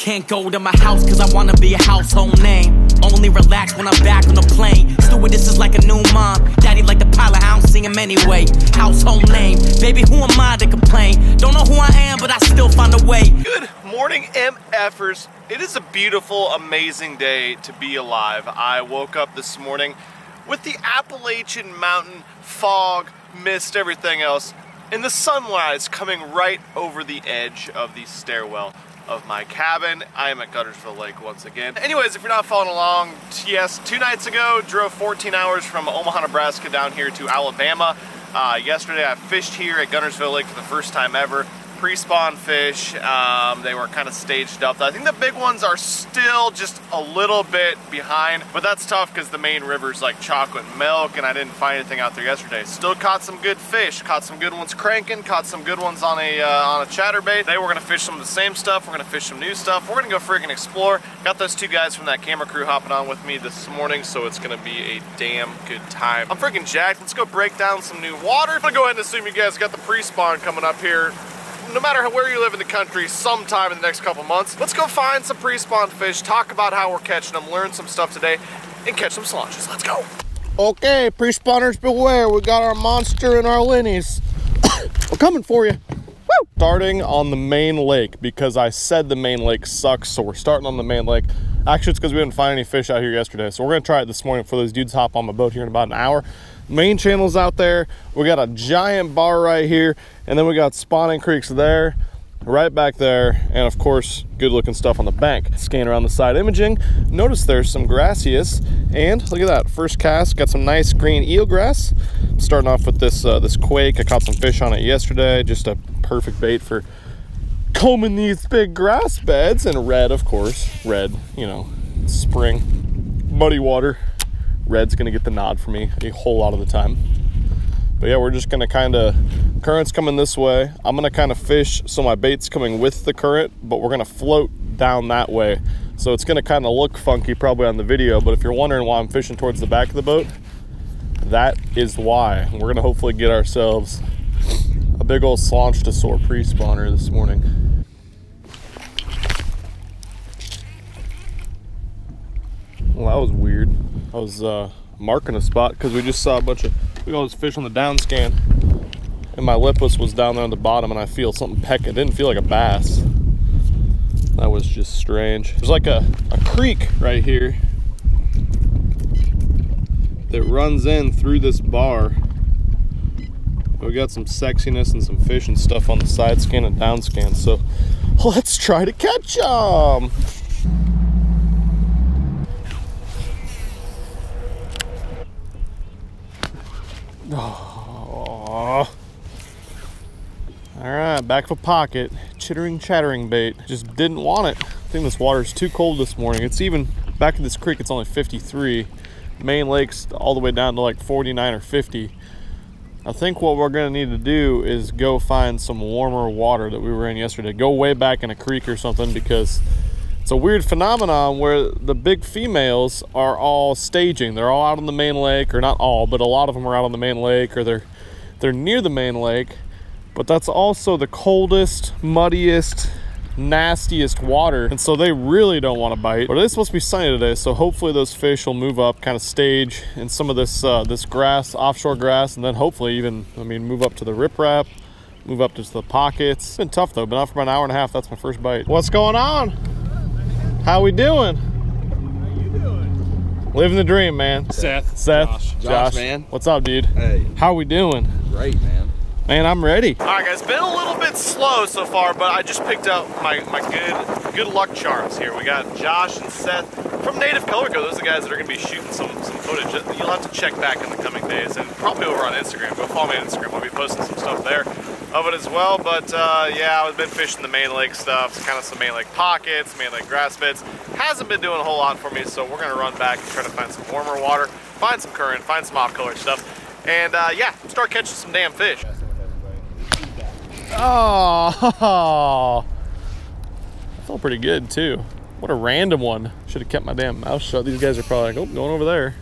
Can't go to my house cause I wanna be a household name. Only relax when I'm back on the plane. Stewardess is like a new mom. Daddy like the pilot, I don't see him anyway. Household name, baby, who am I to complain? Don't know who I am, but I still find a way. Good morning, MFers. It is a beautiful, amazing day to be alive. I woke up this morning with the Appalachian Mountain fog, mist, everything else, and the sunrise coming right over the edge of the stairwell of my cabin. I am at Guntersville Lake once again. Anyways, if you're not following along, yes, 2 nights ago, drove 14 hours from Omaha, Nebraska down here to Alabama. Yesterday I fished here at Guntersville Lake for the first time ever. Pre-spawn fish, they were kind of staged up. I think the big ones are still just a little bit behind, but that's tough because the main river's like chocolate milk and I didn't find anything out there yesterday. Still caught some good fish, caught some good ones cranking, caught some good ones on a chatterbait. Today we're gonna fish some of the same stuff, we're gonna fish some new stuff, we're gonna go freaking explore. Got those 2 guys from that camera crew hopping on with me this morning, so it's gonna be a damn good time. I'm freaking jacked. Let's go break down some new water. I'm gonna go ahead and assume you guys got the pre-spawn coming up here. No matter where you live in the country, sometime in the next couple months. Let's go find some pre-spawn fish, talk about how we're catching them, learn some stuff today, and catch some slunches. Let's go. Okay, pre-spawners beware. We got our monster and our linnies. We're coming for you. Woo! Starting on the main lake because I said the main lake sucks, so we're starting on the main lake. Actually, it's because we didn't find any fish out here yesterday, so we're gonna try it this morning before those dudes hop on my boat here in about an hour. Main channel's out there. We got a giant bar right here, and then we got spawning creeks there, right back there, and of course, good looking stuff on the bank. Scan around the side imaging. Notice there's some grassias, and look at that, first cast, got some nice green eelgrass. Starting off with this this quake. I caught some fish on it yesterday, just a perfect bait for combing these big grass beds. And red, of course, red, you know, spring, muddy water. Red's gonna get the nod for me a whole lot of the time. But yeah, we're just gonna current's coming this way. I'm gonna kind of fish so my bait's coming with the current, but we're gonna float down that way. So it's gonna kind of look funky probably on the video, but if you're wondering why I'm fishing towards the back of the boat, that is why. We're gonna hopefully get ourselves a big old Slonchtosaur pre-spawner this morning. Well, that was weird. I was marking a spot because we just saw a bunch of big old fish on the down scan, and my lipless was down there on the bottom, and I feel something pecking. It didn't feel like a bass. That was just strange. There's like a creek right here that runs in through this bar. We got some sexiness and some fish and stuff on the side scan and down scan, so let's try to catch them. Oh. All right, back of a pocket, chattering bait. Just didn't want it. I think this water's too cold this morning. It's even back in this creek, it's only 53. Main lake's all the way down to like 49 or 50. I think what we're gonna need to do is go find some warmer water that we were in yesterday. Go way back in a creek or something, because it's a weird phenomenon where the big females are all staging. They're all out on the main lake, or not all, but a lot of them are out on the main lake, or they're near the main lake. But that's also the coldest, muddiest, nastiest water, and so they really don't want to bite. But it is supposed to be sunny today, so hopefully those fish will move up, kind of stage in some of this this grass, offshore grass, and then hopefully even, I mean, move up to the riprap, move up to the pockets. It's been tough though. Been out for about an hour and a half. That's my first bite. What's going on? How we doing? How you doing? Living the dream, man. Seth. Josh, man. What's up, dude? Hey. How we doing? Great, man. Man, I'm ready. All right, guys, been a little bit slow so far, but I just picked up my good luck charms here. We got Josh and Seth from Native Color Co. Those are the guys that are going to be shooting some footage. You'll have to check back in the coming days, and probably over on Instagram. Go follow me on Instagram. I'll be posting some stuff there of it as well. But yeah, I've been fishing the main lake stuff, kind of some main lake pockets, main lake grass beds. Hasn't been doing a whole lot for me, so we're going to run back and try to find some warmer water, find some current, find some off-color stuff, and yeah, start catching some damn fish. Oh, I felt pretty good too. What a random one. Should have kept my damn mouth shut. These guys are probably like, oh, going over there.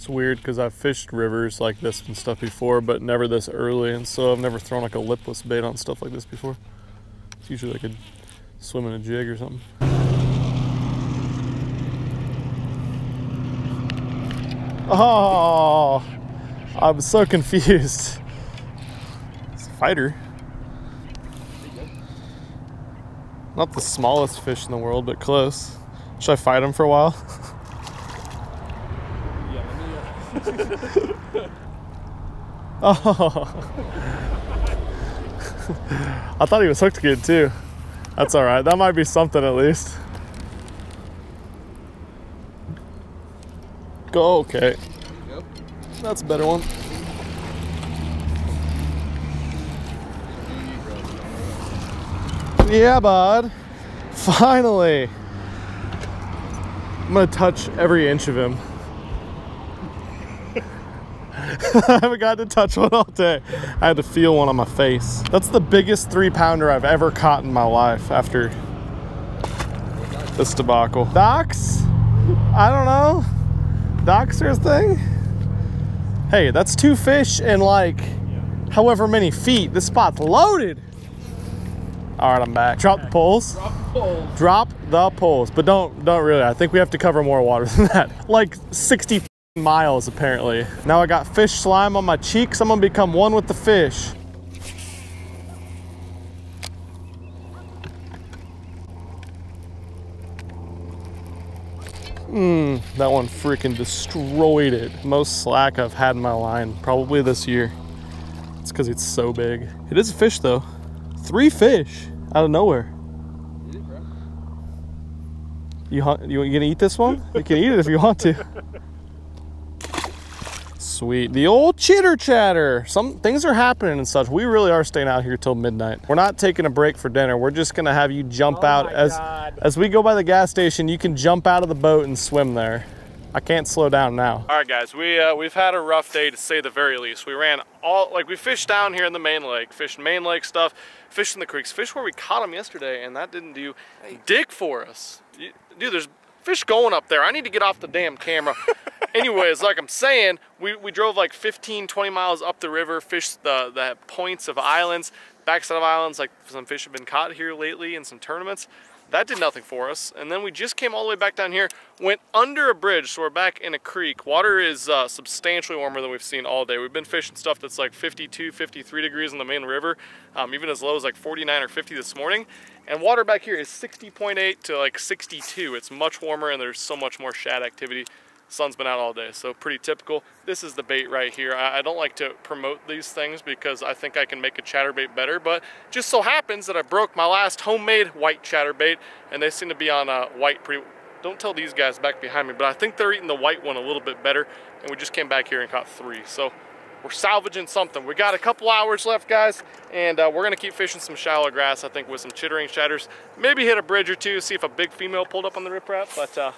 It's weird because I've fished rivers like this and stuff before, but never this early, and so I've never thrown like a lipless bait on stuff like this before. It's usually like a swim in a jig or something. Oh, I'm so confused. It's a fighter. Not the smallest fish in the world, but close. Should I fight him for a while? Oh. I thought he was hooked good too. That's all right. That might be something at least. Go, okay. That's a better one. Yeah, bud. Finally. I'm gonna touch every inch of him. I haven't gotten to touch one all day. I had to feel one on my face. That's the biggest 3-pounder I've ever caught in my life after this debacle. Docks? I don't know. Docks are a thing? Hey, that's 2 fish in like however many feet. This spot's loaded. All right, I'm back. Drop the poles. Drop the poles. Drop the poles, but don't really. I think we have to cover more water than that. Like 60 miles apparently. Now I got fish slime on my cheeks. I'm gonna become one with the fish. That one freaking destroyed it. Most slack I've had in my line probably this year. It's because it's so big. It is a fish though. 3 fish out of nowhere. Eat it, bro. You gonna eat this one? You can eat it if you want to. Sweet. The old chitter chatter. Some things are happening and such. We really are staying out here till midnight. We're not taking a break for dinner. We're just gonna have you jump out as we go by the gas station. You can jump out of the boat and swim there. I can't slow down now. All right, guys, we've had a rough day to say the very least. We ran we fished down here in the main lake, fished main lake stuff, fished in the creeks, fished where we caught them yesterday, and that didn't do dick for us. Dude, there's fish going up there. I need to get off the damn camera. Anyways, like I'm saying, we drove like 15, 20 miles up the river, fished the points of islands, backside of islands, like some fish have been caught here lately in some tournaments. That did nothing for us. And then we just came all the way back down here, went under a bridge, so we're back in a creek. Water is substantially warmer than we've seen all day. We've been fishing stuff that's like 52, 53 degrees in the main river, even as low as like 49 or 50 this morning. And water back here is 60.8 to like 62. It's much warmer and there's so much more shad activity. Sun's been out all day, so pretty typical. This is the bait right here. I don't like to promote these things because I think I can make a chatterbait better, but just so happens that I broke my last homemade white chatterbait, and they seem to be on white pretty. Don't tell these guys back behind me, but I think they're eating the white one a little bit better, and we just came back here and caught 3. So we're salvaging something. We got a couple hours left, guys, and we're gonna keep fishing some shallow grass, I think, with some chittering chatters. Maybe hit a bridge or two, see if a big female pulled up on the riprap, but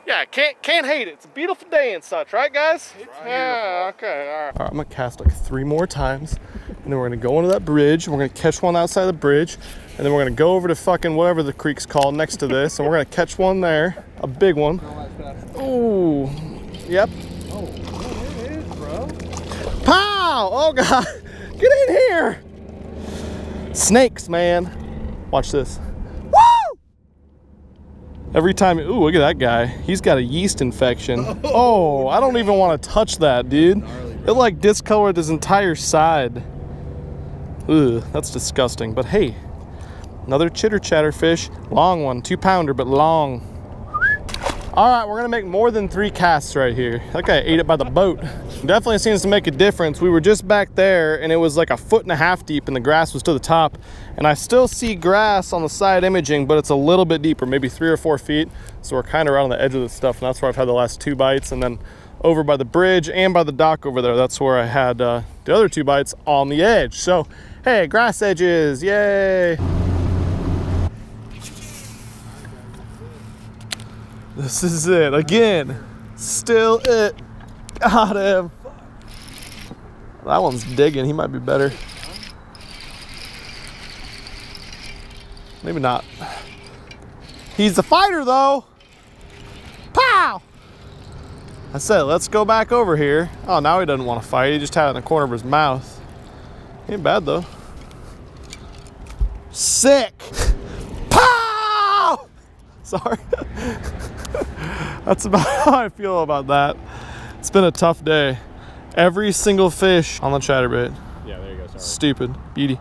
yeah, can't hate it. It's a beautiful day and such, right, guys? Yeah, okay, all right. All right, I'm gonna cast like 3 more times, and then we're gonna go into that bridge, and we're gonna catch one outside the bridge, and then we're gonna go over to fucking whatever the creek's called next to this, and we're gonna catch one there, a big one. Ooh, yep. Oh, there it is, bro. Pow! Oh God, get in here! Snakes, man. Watch this. Every time, ooh, look at that guy. He's got a yeast infection. Oh, I don't even want to touch that, dude. It like discolored his entire side. Ugh, that's disgusting. But hey, another chitter chatter fish. Long one, 2-pounder, but long. All right, we're gonna make more than 3 casts right here. That guy ate it by the boat. Definitely seems to make a difference. We were just back there and it was like 1.5 feet deep and the grass was to the top. And I still see grass on the side imaging, but it's a little bit deeper, maybe 3 or 4 feet. So we're kind of right on the edge of this stuff, and that's where I've had the last 2 bites. And then over by the bridge and by the dock over there, that's where I had the other 2 bites on the edge. So, hey, grass edges, yay. This is it, again, still it. Got him. That one's digging, he might be better. Maybe not. He's the fighter though. Pow! I said, let's go back over here. Oh, now he doesn't want to fight. He just had it in the corner of his mouth. Ain't bad though. Sick. Pow! Sorry. That's about how I feel about that. It's been a tough day. Every single fish on the chatterbait. Yeah, there you go. Sorry. Stupid. Beauty.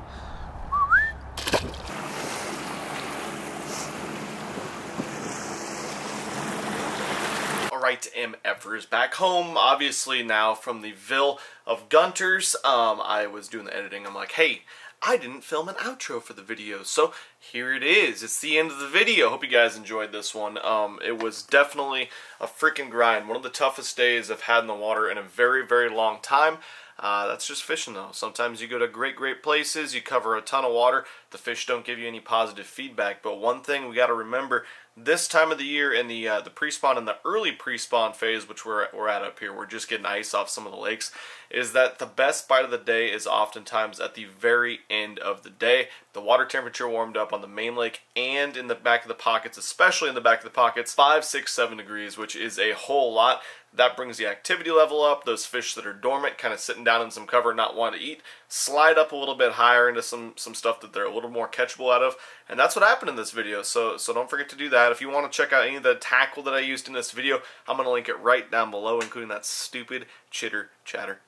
Alright, MFers back home, obviously now from the Ville of Gunters. I was doing the editing. I'm like, hey, I didn't film an outro for the video, so here it is. It's the end of the video. Hope you guys enjoyed this one. It was definitely a freaking grind. One of the toughest days I've had in the water in a very, very long time. That's just fishing though. Sometimes you go to great places, you cover a ton of water, the fish don't give you any positive feedback. But one thing we got to remember, this time of the year in the pre-spawn and the early pre-spawn phase, which we're at up here, we're just getting ice off some of the lakes, is that the best bite of the day is oftentimes at the very end of the day. The water temperature warmed up on the main lake and in the back of the pockets, especially in the back of the pockets, 5, 6, 7 degrees, which is a whole lot. That brings the activity level up. Those fish that are dormant, kind of sitting down in some cover, not wanting to eat, slide up a little bit higher into some stuff that they're a little more catchable out of. And that's what happened in this video, so don't forget to do that. If you want to check out any of the tackle that I used in this video, I'm going to link it right down below, including that stupid chatterbait.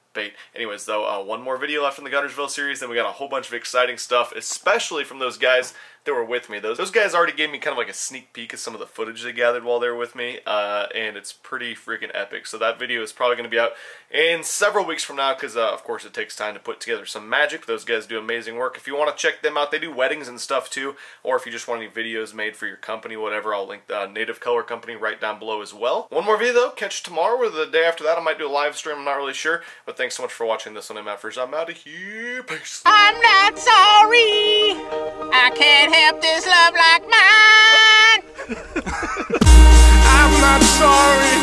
Anyways, though, one more video left in the Guntersville series, then we got a whole bunch of exciting stuff, especially from those guys that were with me. Those guys already gave me kind of like a sneak peek of some of the footage they gathered while they were with me, and it's pretty freaking epic. So that video is probably going to be out in several weeks from now because, of course, it takes time to put together some magic. Those guys do amazing work. If you want to check them out, they do weddings and stuff too, or if you just want any videos made for your company, whatever, I'll link the Native Color Company right down below as well. One more video, though. Catch you tomorrow or the day after that. I might do a live stream. I'm not really sure, but thanks so much for watching this one, MFers. I'm out of here. Peace. I'm not sorry. I can't help this love like mine. I'm not sorry.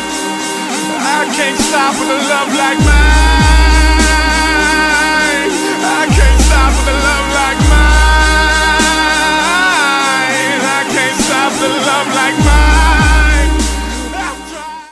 I can't stop with a love like mine.